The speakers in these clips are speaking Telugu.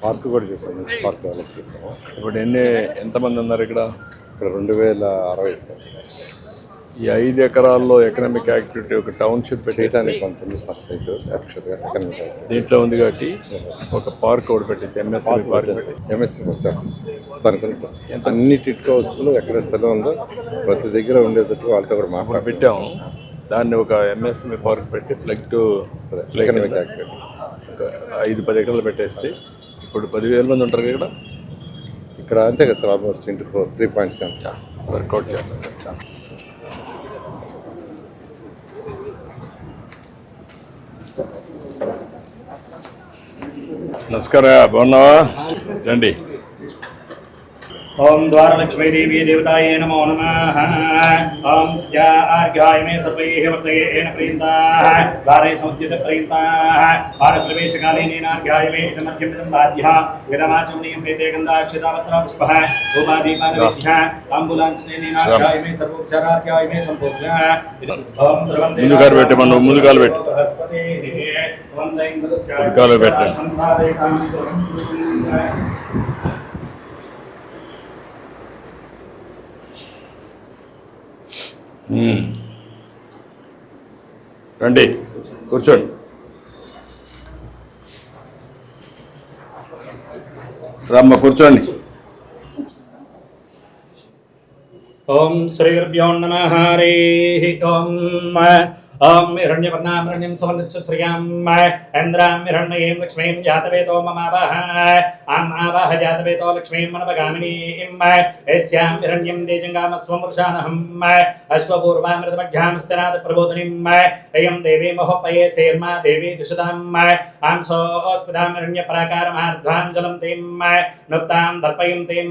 పార్క్ కూడా చేసాము, మంచి పార్క్ డెవలప్ చేసాము. ఇప్పుడు ఎంతమంది ఉన్నారు ఇక్కడ? ఇక్కడ 2060 సార్. ఈ 5 ఎకరాల్లో ఎకనామిక్ యాక్టివిటీ ఒక టౌన్షిప్ చేయడానికి కొంత ఉంది సార్ సైట్ యాక్చువల్గా ఎకనామిక్ యాక్టివిటీ దీంట్లో ఉంది కాబట్టి ఒక పార్క్ ఒకటి పెట్టేసి ఎంఎస్ఎంఈ పార్క్ పెట్టి ఎంఎస్సీ వచ్చేస్తాం సార్. దానికి ఉంది సార్ అన్ని టిట్ హౌస్లో ఎక్కడ స్థలం ఉందో ప్రతి దగ్గర ఉండేటట్టు వాళ్ళతో కూడా మాట్లాడి పెట్టాము. దాన్ని ఒక ఎంఎస్ఎంఈ పార్క్ పెట్టి ఫ్లెక్ట్ ఎకనామిక్ యాక్టివిటీ ఒక 5-10 ఎకరాలు పెట్టేస్తే ఇప్పుడు 10,000 మంది ఉంటారు ఇక్కడ. ఇక్కడ అంతే కదా సార్, ఆల్మోస్ట్ 3.7 వర్కౌట్ చేస్తాం. నమస్కారం, బాగున్నావా? రండి. ओम द्वारलक्ष्मी देवी देवताये नमो नमः। ओम अर्घ्याय मे सर्वैः वर्तयेन प्रीताः द्वारे समुद्यत प्रीताः भारतप्रवेशकाले नेनार्घ्याय मे इदमध्यं बाध्यः विरमाचमनीयं वेदे गन्धाक्षतावत्र पुष्पः उपादीपानविद्यः ताम्बूलाञ्चने नेनार्घ्याय मे सर्वोपचारार्घ्याय मे सम्पूज्य ओम ముందుగాలు పెట్టమను, ముందుగాలు పెట్టు, ముందుగాలు పెట్టండి. రండి, కూర్చోండి. రమ్మ, కూర్చోండి. ओम श्री गुरुभ्यो नमः। हरिः ओम ओम हिरण्यवर्णामरण्यं समन्विच्य श्रियां इन्द्रां हिरण्मयीं लक्ष्मीं जातवेदो ममावह आम् आवाह जातवेदो लक्ष्मीं मनवगामिनीं यस्यां हिरण्यं तेजङ्गामस्वमृषानहम् अश्वपूर्वामृतमध्यां स्थिरात् प्रबोधिनीम् अयं देवी महोपये सेर्मा देवी दुषदां आं सोऽस्मितां हिरण्यपराकारमार्ध्वां जलं तीं नुप्तां दर्पयन्तीं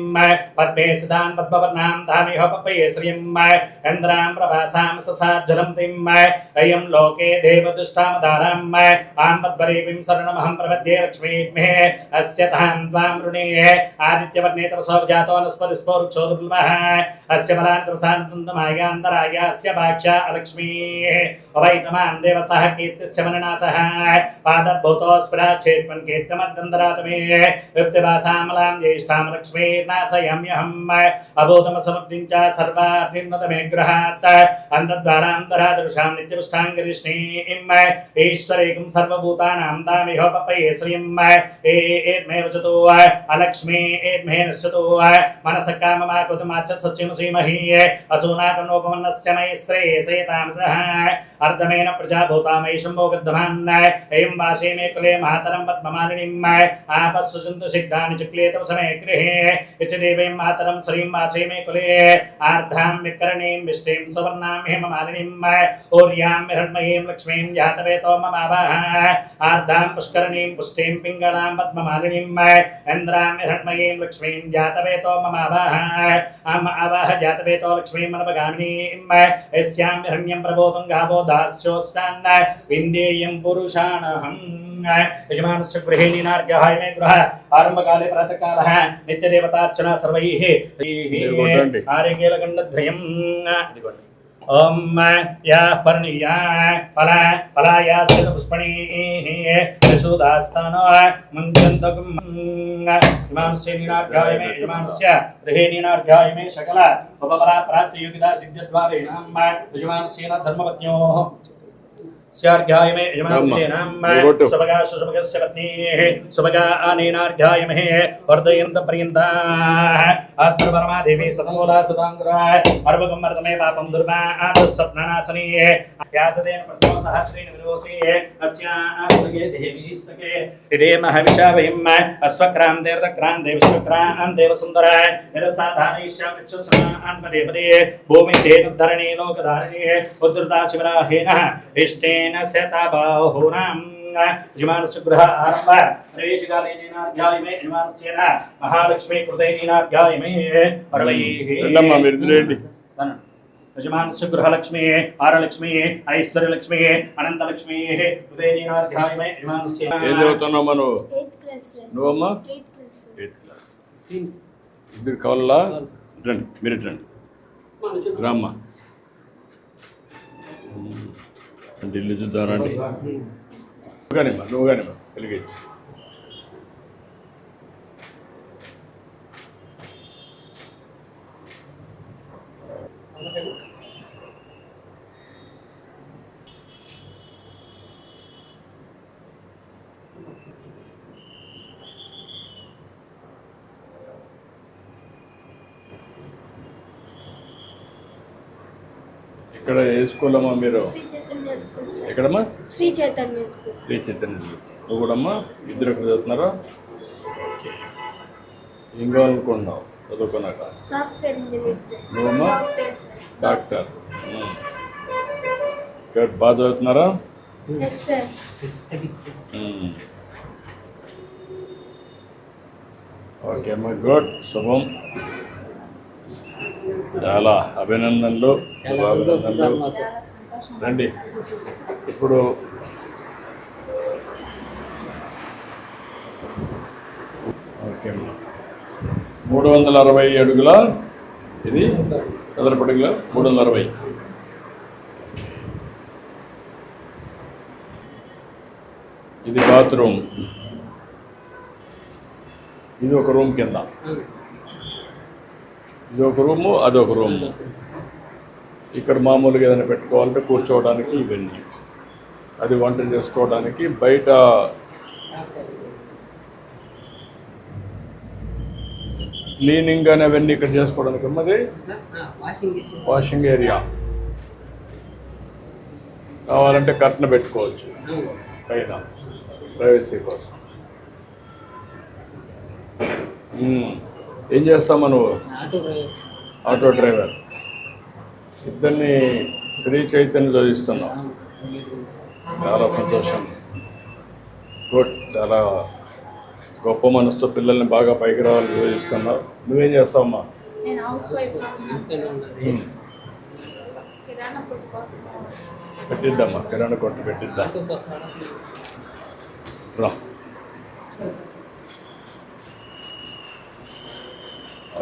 पद्मे सुधां पद्मवर्णां धामिह पपये श्रियं इन्द्रां प्रभासां ससाज्जलं तीं अयं लोके देवदुष्टामदाराम् आं पद्मरीं शरणमहं प्रपद्ये लक्ष्मीर्मे अस्य तां त्वां ऋणे आदित्यवर्णे तपसो जातो वनस्पतिस्फोरुक्षोदुर्लभः अस्य बलान्तरसानन्दमायान्तरायास्य भाक्षा अलक्ष्मीः अवैतमां देवसः कीर्तिस्य मननासः पादद्भूतो स्फुराच्छेत्मन् कीर्तमद्दन्तरातमे युक्तिवासामलां ज्येष्ठां लक्ष्मीर्नाशयाम्यहम् अभूतमसमुद्दिं च सर्वार्थिन्नतमे गृहात् अन्तद्वारान्तरादृशां नित्यपुष्टाङ्गरिष्णीम् ईश्वरेकं सर्वभूतानां दामिहोपपये श्रियं एर्मे वचतो अलक्ष्मी एर्मे नश्यतो मनसः काममाकृतमाच सच्चिं श्रीमहि असूनाकनोपमन्नस्य मयि श्रेयसेतां सह अर्धमेन प्रजाभूतामयि शम्भोगद्धमान् एवं वासे मे कुले मातरं पद्ममालिनीम् आपस्सुचन्तु सिद्धानि चक्ले तव समे गृहे यच देवीं मातरं श्रीं वासे मे कुले आर्धां विकरणीं विष्टिं सुवर्णां हेममालिनीम् और्यां हिरण्मयीं लक्ष्मीं जातवेतो ममावह आर्धां पुष्करणीं पुष्टिं पिङ्गलां पद्ममालिनीम् इन्द्रां हिरण्मयीं लक्ष्मीं जातवेतो ममावह आम् आवाह जातवेतो लक्ष्मीं मनवगामिनीम् यस्यां हिरण्यं प्रबोधं गावो दास्योस्तान् विन्देयं पुरुषाणहम् यजमानस्य गृहे नीनार्घ्याय मे गृह आरम्भकाले प्रातःकालः नित्यदेवतार्चना सर्वैः आर्यकेलगण्डद्वयम् ओम या पर्णिया फला फलायास्य पुष्पणीः यशोदास्तानो मुञ्चन्तकं यजमानस्य नीनार्घ्याय मे यजमानस्य गृहे नीनार्घ्याय मे सकल उपफला प्राप्तियोगिता सिद्ध्यद्वारेण यजमानस्य धर्मपत्न्योः स्यार्घ्याय मे यजमानस्य नाम सुभगा सुभगस्य पत्नीः सुभगा अनेनार्घ्याय मे वर्धयन्त पर्यन्ताः सर्वरमा देवी सतमूला सदाङ्ग्रः अर्वगं मर्दमे पापं दुर्मा आदस्सप्ननासनी यासदेन प्रथम सहस्रेण विरोसी अस्यास्तके देवीस्तके इदे महविषावहिं अस्वक्रां देवदक्रां देवस्वक्रां देवसुन्दर निरसाधारयिष्यामि वृक्षसमान् पदे पदे भूमितेन धरणे लोकधारणे उद्धृता शिवराहेन इष्टे यजमानस्य गृह आरम्भ प्रवेशकाले नीनार्घ्याय मे यजमानस्य महालक्ष्मी कृते नीनार्घ्याय मे परलैः यजमानस्य गृहलक्ष्मी आरलक्ष्मी ऐश्वर्यलक्ष्मी अनन्तलक्ष्मी कृते नीनार्घ्याय मे यजमानस्य నువ్వమ్మా 8th క్లాస్. ఇద్దరు కావాలా? రండి, మీరు రండి, రామ్మా. ఇల్లు చూద్దానండి. నువ్వు కానిమ్మా వెలిగించు. ఇక్కడ ఏ స్కూల్ అమ్మా మీరు? Shri Chaitanya school sir. ఎక్కడమ్మా? శ్రీ చైతన్య స్కూల్. శ్రీ చైతన్య స్కూల్. నువ్వు కూడా అమ్మా? ఇద్దరు ఎక్కడ చదువుతున్నారా? ఓకే. ఏం కావాలనుకుంటున్నావు చదువుకున్నాక? Software engineer sir. నువ్వమ్మా? Doctor sir. డాక్టర్. ఇక్కడ బాగా చదువుతున్నారా? Yes sir. ఓకే అమ్మా, గుడ్, శుభం. చాలా అభినందనలు, శుభాభినందనలు. రండి. ఇప్పుడు ఓకే అమ్మా, 360 అడుగుల ఇది చదరపు అడుగుల 360. ఇది బాత్రూమ్. ఇది ఒక రూమ్ కింద. ఇది ఒక రూము, అదొక రూము. ఇక్కడ మామూలుగా ఏదైనా పెట్టుకోవాలంటే కూర్చోవడానికి ఇవన్నీ. అది వంట చేసుకోవడానికి. బయట క్లీనింగ్ అని అవన్నీ ఇక్కడ చేసుకోవడానికి ఉన్నది వాషింగ్ ఏరియా. కావాలంటే కర్టన్ పెట్టుకోవచ్చు పైన ప్రైవసీ కోసం. ఏం చేస్తామా నువ్వు? Auto driver. ఇద్దరిని శ్రీ చైతన్య చదివిస్తున్నావు. చాలా సంతోషం. గుడ్. చాలా గొప్ప మనసుతో పిల్లల్ని బాగా పైకి రావాలని చదివిస్తున్నావు. నువ్వేం చేస్తావమ్మా? నేను హౌస్ వైఫ్ కిరాణా కొట్టు కోసం పెట్టిద్దామా? కిరాణా కొట్టు పెట్టిద్దాం. రా.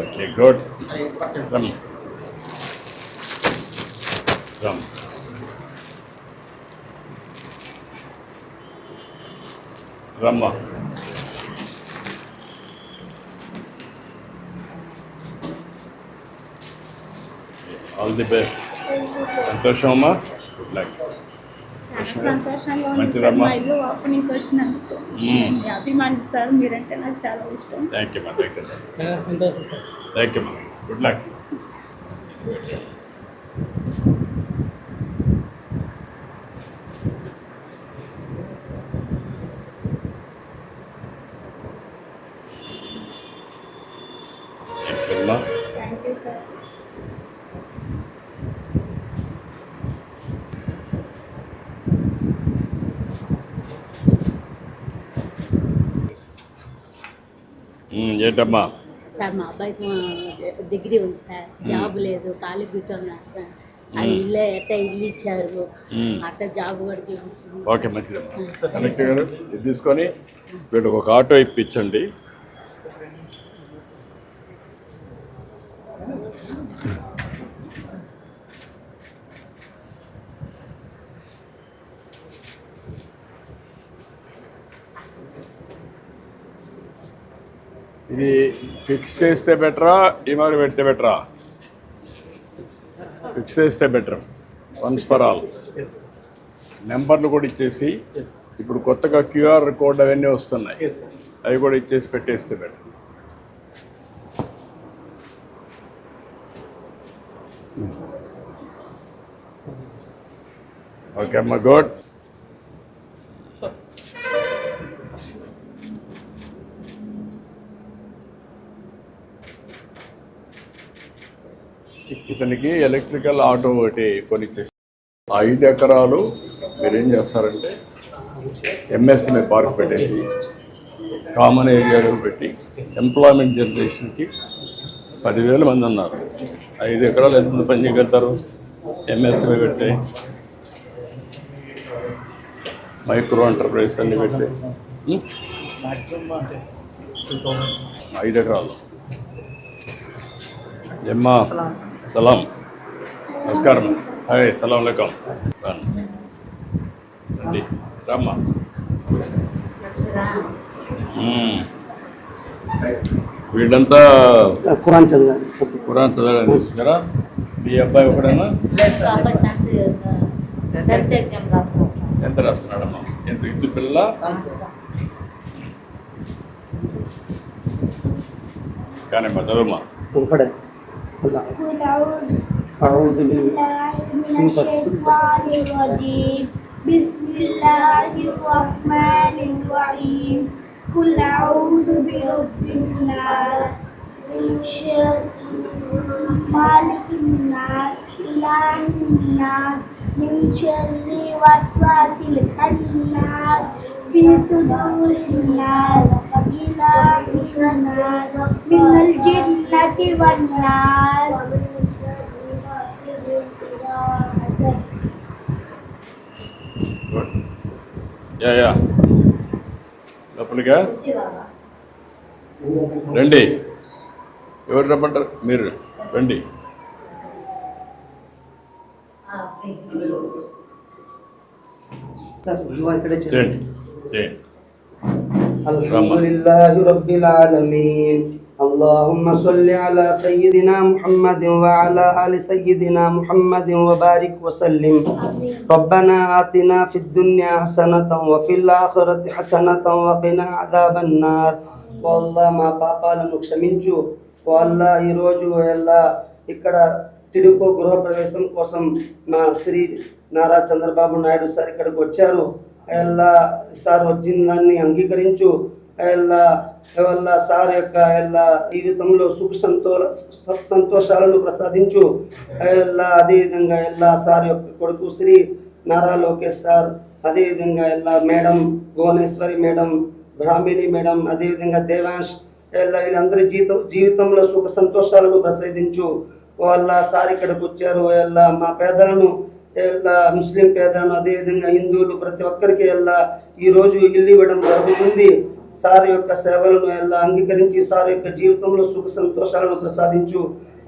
Okay, good. రమ్ రమ్. రమ్మా. All the best. సంతోషం అమ్మా. Good luck. సంతోషంగా ఉంది మంచిదమ్మా. సార్. మా ఇల్లు ఓపెనింగ్ వచ్చినందుకు మీ అభిమాని సార్. మీరంటే నాకు చాలా ఇష్టం. థ్యాంక్ యూ అమ్మా. Thank you sir. చాలా సంతోషం సార్. థ్యాంక్ యూ అమ్మా. Good luck. Thank you sir. ఏంటమ్మా? సార్ మా అబ్బాయికి డిగ్రీ ఉంది సార్. జాబ్ లేదు, ఖాళీ కూర్చోన్నారు సార్. అది ఇల్లు ఇల్లు ఇచ్చారు, అట్లా జాబ్ కూడా చూపిస్తుంది. ఓకే, మంచిదమ్మా. కలెక్టర్ గారు ఇది తీసుకొని వీళ్ళకి ఒక ఆటో ఇప్పించండి. ఇది ఫిక్స్ చేస్తే బెటరా, ఈమారి పెడితే బెటరా? ఫిక్స్ చేస్తే బెటర్, వన్స్ ఫర్ ఆల్. నెంబర్లు కూడా ఇచ్చేసి, ఇప్పుడు కొత్తగా క్యూఆర్ కోడ్ అవన్నీ వస్తున్నాయి, అవి కూడా ఇచ్చేసి పెట్టేస్తే బెటర్. ఓకే అమ్మా, గుడ్. ఇతనికి ఎలక్ట్రికల్ ఆటో ఒకటి కొనిచ్చేసి 5 ఎకరాలు మీరేం చేస్తారంటే ఎంఎస్ఎంఏ పార్క్ పెట్టేసి కామన్ ఏరియాలో పెట్టి ఎంప్లాయ్మెంట్ జనరేషన్కి 10,000 మంది ఉన్నారు. 5 ఎకరాలు ఎంత పని చేయగలుగుతారు? ఎంఎస్ఎంఏ పెట్టి మైక్రో ఎంటర్ప్రైజ్ అన్ని పెట్టి 5 ఎకరాలు. ఎమ్మా సలాం, నమస్కారం. హాయ్, సలాం అలైకుం. రండి, రామ్మా. వీళ్ళంతా ఖురాన్ చదివారు. ఖురాన్ చదవడానికి తీసుకున్నారా? మీ అబ్బాయి ఒకడన్నా కాబట్టి టెన్త్ ఎగ్జామ్ రాస్తాను సార్. ఎంత రాస్తున్నాడమ్మా? ఎంత ఇద్దరు పిల్లల? కానీ మా చదువుమా أعوذ بالله من الشيطان الرجيم بسم الله الرحمن الرحيم قل أعوذ برب الناس من شر مالك الناس إله الناس من شر وسواس الخناس في صدور الناس إله الناس من الجنة والناس. యా లోపలిగా రండి. ఎవరు రమ్మంటారు? మీరు రండి. చేయండి చేయండి. అల్హమ్దులిల్లాహి రబ్బిల్ ఆలమీన్. اللهم صل على سيدنا محمد وعلى آل سيدنا محمد وبارك وسلم. ربنا آتنا في الدنيا حسنة وفي الآخرة حسنة وقنا عذاب النار. والله మా పాపాలను క్షమించు. والله ఈరోజు ఎలా ఇక్కడ తిరుపతి గృహప్రవేశం కోసం మా శ్రీ నారా చంద్రబాబు నాయుడు సార్ ఇక్కడికి వచ్చారు. ఎలా సార్ వచ్చిన దాన్ని అంగీకరించు. ఎలా సార్ యొక్క ఎలా జీవితంలో సుఖ సంతోషాలను ప్రసాదించు. ఎలా అదేవిధంగా ఎలా సార్ యొక్క కొడుకు శ్రీ నారా లోకేష్ సార్, అదేవిధంగా ఎలా madam Bhuvaneswari madam, Brahmani madam, అదేవిధంగా దేవాంశ్, ఎలా వీళ్ళందరి జీవితంలో సుఖ సంతోషాలను ప్రసాదించు. వాళ్ళ సార్ ఇక్కడికి వచ్చారు. ఎలా మా పేదలను, ఎలా ముస్లిం పేదలను, అదేవిధంగా హిందువులు ప్రతి ఒక్కరికి ఎలా ఈరోజు ఇల్లు ఇవ్వడం జరుగుతుంది. సార్ యొక్క సేవలను ఎలా అంగీకరించి సార్ యొక్క జీవితంలో సుఖ సంతోషాలను ప్రసాదించు.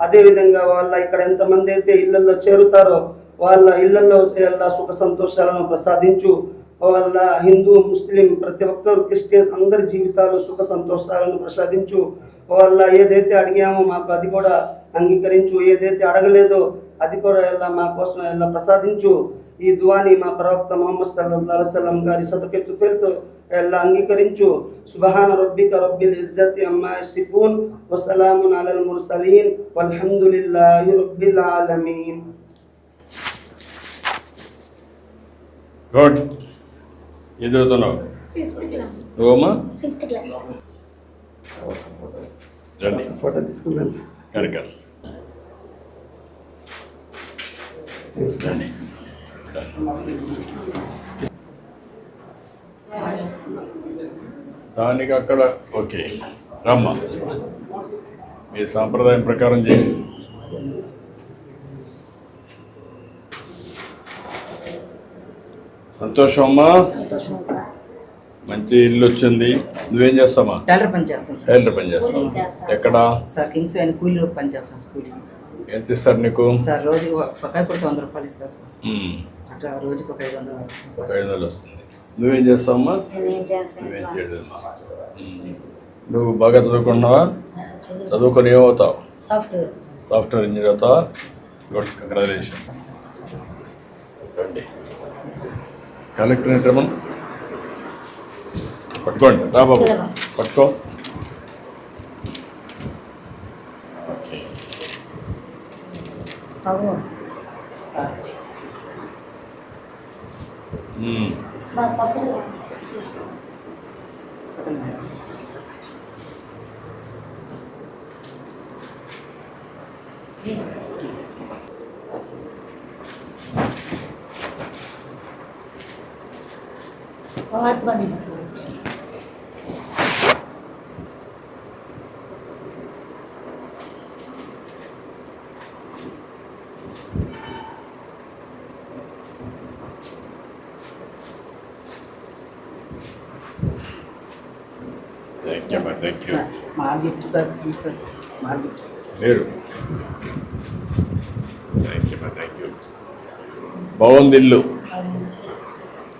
అదేవిధంగా వాళ్ళ ఇక్కడ ఎంతమంది అయితే ఇళ్లలో చేరుతారో వాళ్ళ ఇళ్లలో ఎలా సుఖ సంతోషాలను ప్రసాదించు. వాళ్ళ హిందూ ముస్లిం ప్రతి ఒక్కరు క్రిస్టియన్స్ అందరి జీవితాల్లో సుఖ సంతోషాలను ప్రసాదించు. వాళ్ళ ఏదైతే అడిగామో మాకు అది కూడా అంగీకరించు. ఏదైతే అడగలేదో అది కూడా ఎలా మా కోసం ఎలా ప్రసాదించు. ఈ దువాని మా ప్రవక్త ముహమ్మద్ సల్లల్లాహు అలైహి వసల్లం గారి సదకే తుఫైల్తో ఎలా అంగీకరించు. సుబ్హాన రబ్బిక రబ్బిల్ ఇజ్జతి అమ్మా యసిఫూన్ వ సలామున్ అలల్ ముర్సలీన్ వల్హమ్దులిల్లాహి రబ్బిల్ ఆలమీన్. గుడ్. ఏది చదువుతున్నావు? 5th class. నువ్వమ్మా? 5th class. రండి. ఫోటో తీసుకున్నాను సార్. కరెక్ట్. రండి. దానికి అక్కడ ఓకే రమ్మా. మీ సాంప్రదాయం ప్రకారం చేయండి. సంతోషం అమ్మా. మంచి ఇల్లు వచ్చింది. నువ్వేం చేస్తావా? టైలర్ పని చేస్తాను సార్. టైలర్ పని చేస్తావు. ఎక్కడ సార్? కింగ్స్ అండ్ కూలీలో పని చేస్తాను స్కూల్కి. ఎంత ఇస్తారు నీకు? సార్ రోజుకి సొక్కాయ కొడితే 100 రూపాయలు ఇస్తారు సార్. అట్లా రోజుకి ఒక 500 వస్తుంది. నువ్వేం చేస్తావమ్మా? నువ్వేం చేయలేదమ్మా. నువ్వు బాగా చదువుకుంటున్నావా? చదువుకొని ఏమవుతావు? సాఫ్ట్వేర్ ఇంజనీర్ అవుతావా? Good, congratulation. రండి. కలెక్టర్ ఏంటమ్మా? పట్టుకోండి. రా బాబు పట్టుకో. ఓకే. సార్ बहुत बंद. Thank you. Small gift sir, please sir, small gifts. మీరు థ్యాంక్ యూ. బాగుంది ఇల్లు.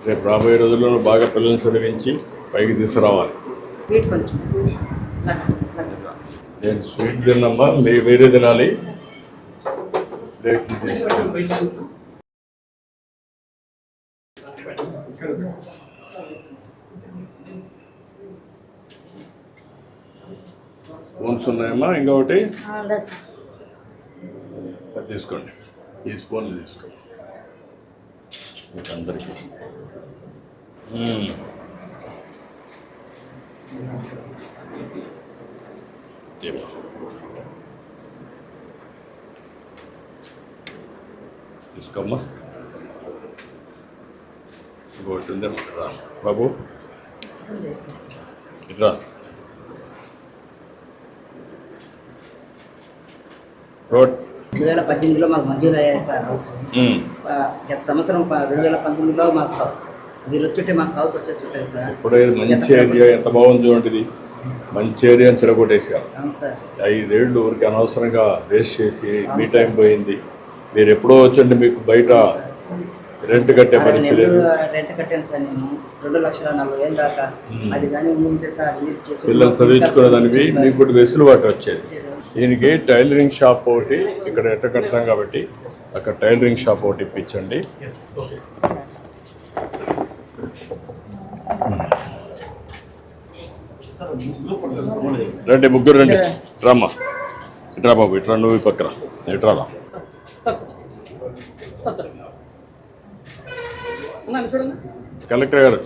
రేపు రాబోయే రోజుల్లో బాగా పిల్లల్ని చదివించి పైకి తీసుకురావాలి. వెయిట్ కొంచెం. నేను స్వీట్ తిన్నమ్మా, వేరే తినాలి. రేట్లు చేసి స్పూన్స్ ఉన్నాయమ్మా, ఇంకొకటి ఉండదు సార్. అది తీసుకోండి, ఈ స్పూన్లు తీసుకోండి మీకు అందరికీ. ఏమో. తీసుకోమ్మా. ఇంకోటి ఉందేమో రా బాబు, ఇట్రా. రోడ్ 2018లో మాకు మంజూరు అయ్యాయి సార్ హౌస్. గత సంవత్సరం 2019లో మాకు మీరు వచ్చుంటే మాకు హౌస్ వచ్చేసి ఉంటుంది సార్. ఇప్పుడు మంచి ఏరియా, ఎంత బాగుంది చూడండి. ఇది మంచి ఏరియా అని చెడగొట్టేసారు. అవును సార్. 5 ఏళ్ళు ఊరికి అనవసరంగా వేస్ట్ చేసి మీ టైం పోయింది. మీరు ఎప్పుడో వచ్చండి, మీకు బయట రెంట్ కట్టే పరిస్థితి లేదు. రెంట్ కట్టాను సార్ నేను 2,40,000 దాకా. అది కానీ ఉంటే సార్ మీరు చేసి పిల్లలు చదివించుకునే దానికి మీకు కూడా వెసులుబాటు వచ్చేది. దీనికి టైలరింగ్ షాప్ ఒకటి ఇక్కడ ఎట్ట కట్టాం కాబట్టి అక్కడ టైలరింగ్ షాప్ ఒకటి ఇప్పించండి. రండి ముగ్గురు రండి, రామ్మా. ఇట్రా బాబు, ఇట్రా. నువ్వు ఈ పక్కన ఇట్రాలా. కలెక్టర్ గారు,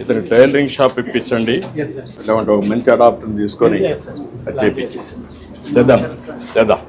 ఇతను టైలరింగ్ షాప్ ఇప్పించండి. లేదంటే ఒక మంచి అడాప్టర్ తీసుకొని అది చేపించేసి చేద్దాం.